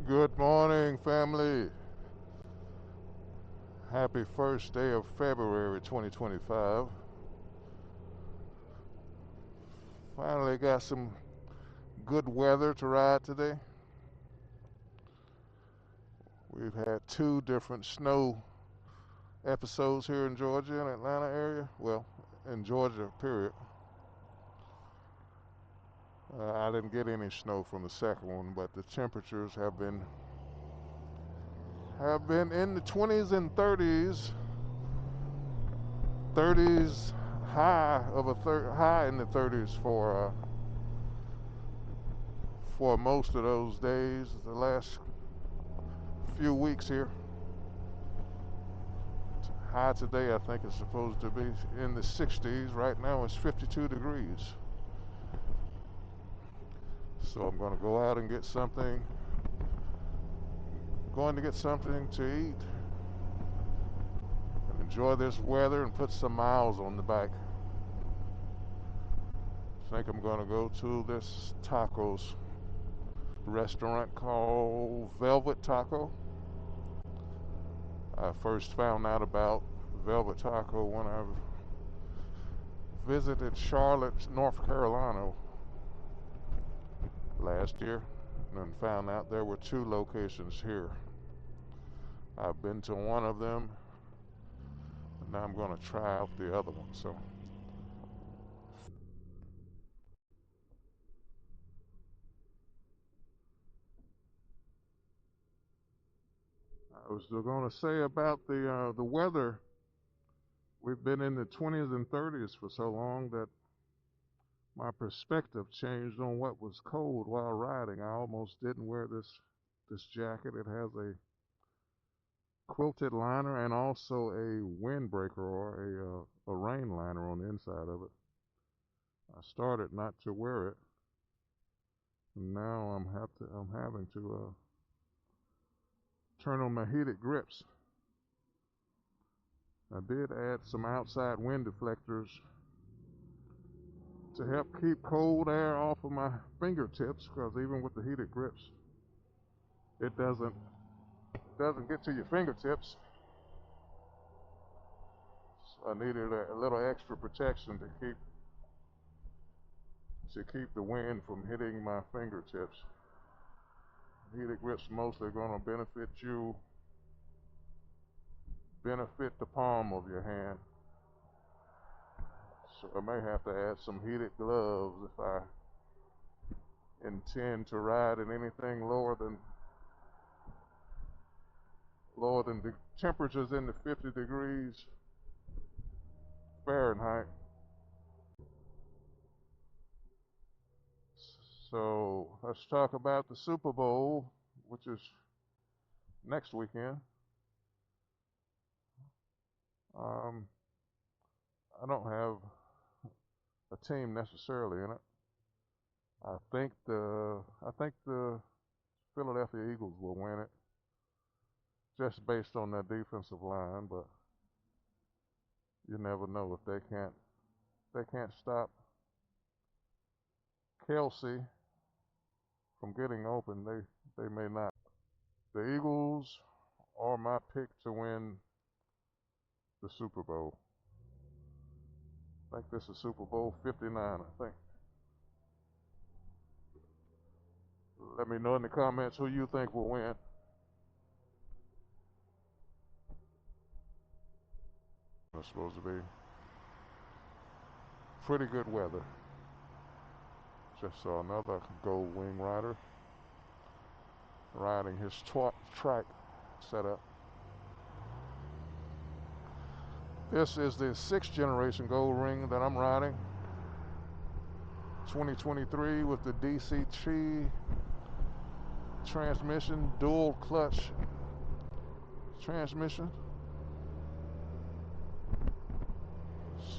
Good morning, family. Happy first day of February 2025. Finally got some good weather to ride today. We've had two different snow episodes here in Georgia and Atlanta area. Well, in Georgia, period. I didn't get any snow from the second one, but the temperatures have been in the 20s and 30s. 30s high in the 30s for most of those days, the last few weeks here. High today, I think, is supposed to be in the 60s. Right now, it's 52 degrees. So I'm going to go out and get something. Going to get something to eat and enjoy this weather and put some miles on the bike. I think I'm going to go to this tacos restaurant called Velvet Taco. I first found out about Velvet Taco when I visited Charlotte, North Carolina last year and found out there were two locations here. I've been to one of them and now I'm going to try out the other one. So I was going to say about the weather. We've been in the 20s and 30s for so long that my perspective changed on what was cold while riding. I almost didn't wear this jacket. It has a quilted liner and also a windbreaker or a rain liner on the inside of it. I started not to wear it, and now I'm having to turn on my heated grips. I did add some outside wind deflectors to help keep cold air off of my fingertips, because even with the heated grips, it doesn't get to your fingertips. So I needed a little extra protection to keep the wind from hitting my fingertips. Heated grips mostly going to benefit the palm of your hand. So I may have to add some heated gloves if I intend to ride in anything lower than the temperatures in the 50 degrees Fahrenheit. So let's talk about the Super Bowl, which is next weekend. Um, I don't have a team necessarily in it. I think the Philadelphia Eagles will win it, just based on their defensive line. But you never know, if they can't stop Kelsey from getting open. They may not. The Eagles are my pick to win the Super Bowl. I think this is Super Bowl 59. I think. Let me know in the comments who you think will win. It's supposed to be pretty good weather. Just saw another gold wing rider riding his track setup. This is the sixth generation gold ring that I'm riding. 2023 with the DC3 transmission, dual clutch transmission.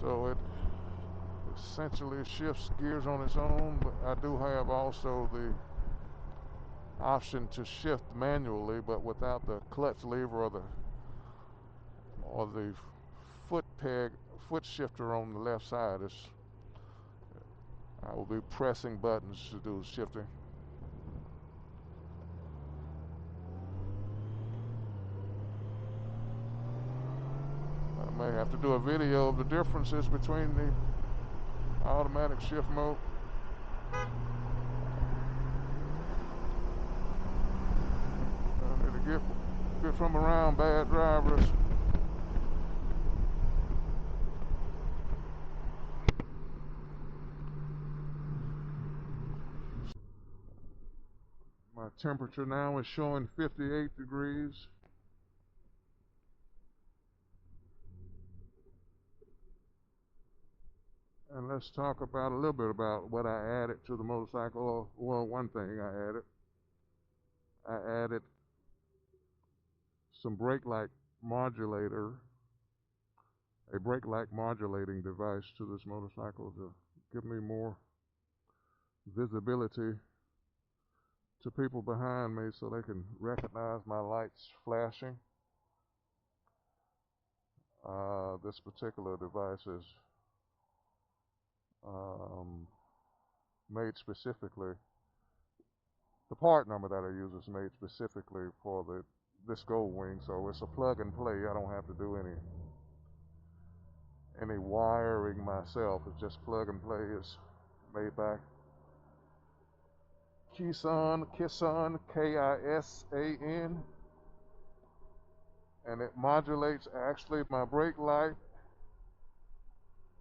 So it essentially shifts gears on its own, but I do have also the option to shift manually, but without the clutch lever or the foot shifter on the left side. I will be pressing buttons to do the shifting. to do a video of the differences between the automatic shift mode. It'll get from around bad drivers. My temperature now is showing 58 degrees. And let's talk about a little bit about what I added to the motorcycle. Well, one thing I added some brake light modulator, a brake light modulating device to this motorcycle to give me more visibility to people behind me so they can recognize my lights flashing. This particular device is made specifically, the part number that I use is made specifically for this Gold Wing, so it's a plug and play. I don't have to do any wiring myself. It's just plug and play. It's made by Kisan, Kisan, and it modulates actually my brake light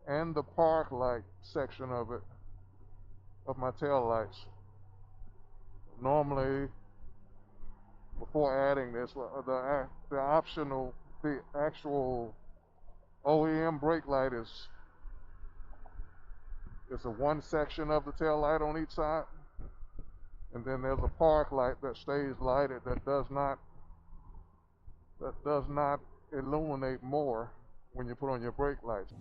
and the park light section of it, of my tail lights. Normally, before adding this, the actual OEM brake light is a one section of the tail light on each side, and then there's a park light that stays lighted that does not illuminate more when you put on your brake lights.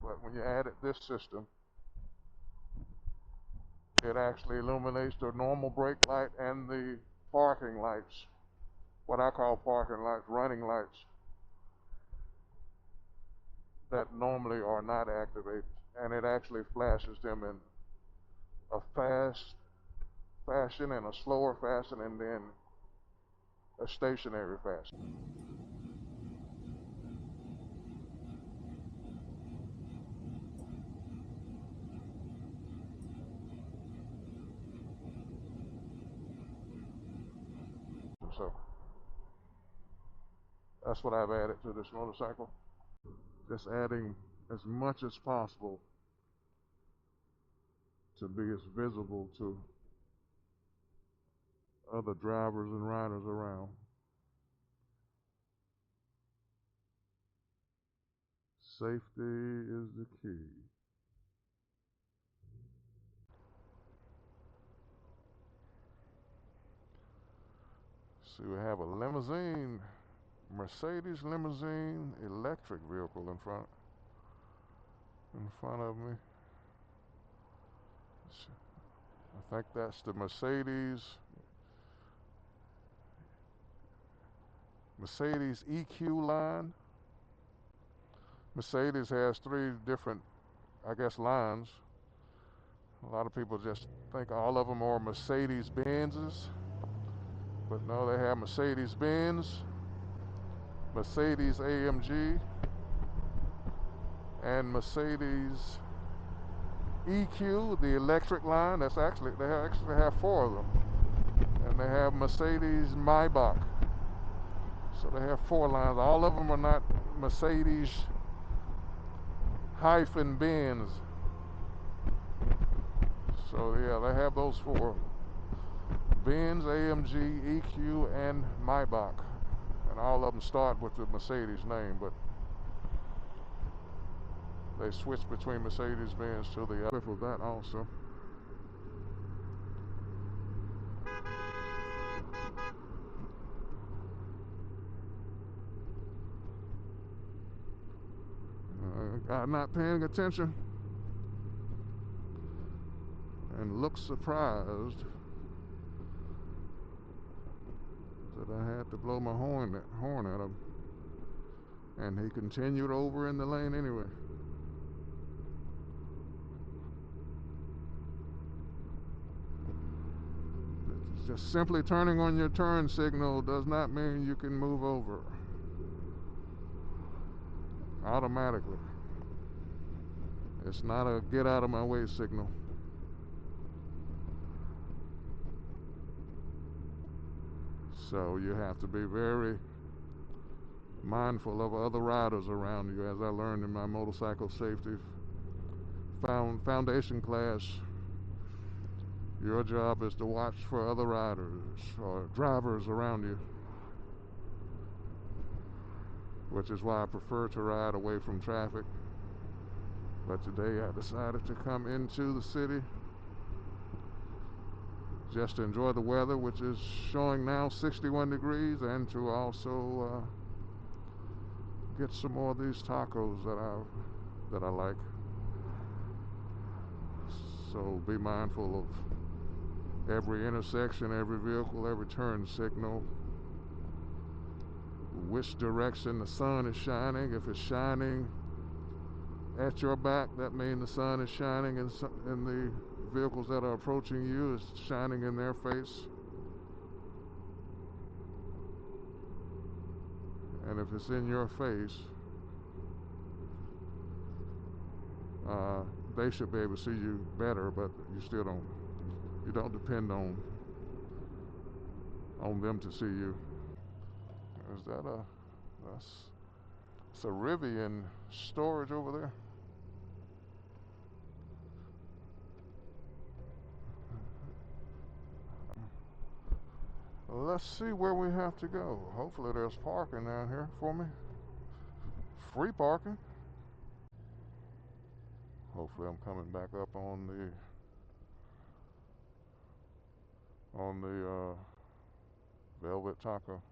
But when you added this system, it actually illuminates the normal brake light and the parking lights, what I call parking lights, running lights, that normally are not activated, and it actually flashes them in a fast fashion and a slower fashion and then a stationary fashion. So that's what I've added to this motorcycle. Just adding as much as possible to be as visible to other drivers and riders around. Safety is the key. See, we have a limousine, Mercedes limousine electric vehicle in front of me. I think that's the Mercedes EQ line. Mercedes has 3 different, I guess, lines. A lot of people just think all of them are Mercedes-Benzes, but no, they have Mercedes-Benz, Mercedes-AMG, and Mercedes EQ, the electric line. They actually have 4 of them, and they have Mercedes-Maybach. So they have 4 lines. All of them are not Mercedes-Benz. So yeah, they have those 4: Benz, AMG, EQ, and Maybach. And all of them start with the Mercedes name, but they switch between Mercedes-Benz to the other for that also. I'm not paying attention and looked surprised that I had to blow my horn at him, and he continued over in the lane anyway. Just simply turning on your turn signal does not mean you can move over automatically. It's not a get out of my way signal. So you have to be very mindful of other riders around you, as I learned in my motorcycle safety foundation class. Your job is to watch for other riders or drivers around you, which is why I prefer to ride away from traffic. But today I decided to come into the city just to enjoy the weather, which is showing now 61 degrees, and to also get some more of these tacos that I like. So be mindful of every intersection, every vehicle, every turn signal, which direction the sun is shining. If it's shining at your back, that means the sun is shining in the vehicles that are approaching you, is shining in their face. And if it's in your face, they should be able to see you better, but you don't depend on them to see you. Is that it's a Rivian storage over there? Let's see where we have to go. Hopefully there's parking down here for me. Free parking. Hopefully I'm coming back up on the Velvet Taco.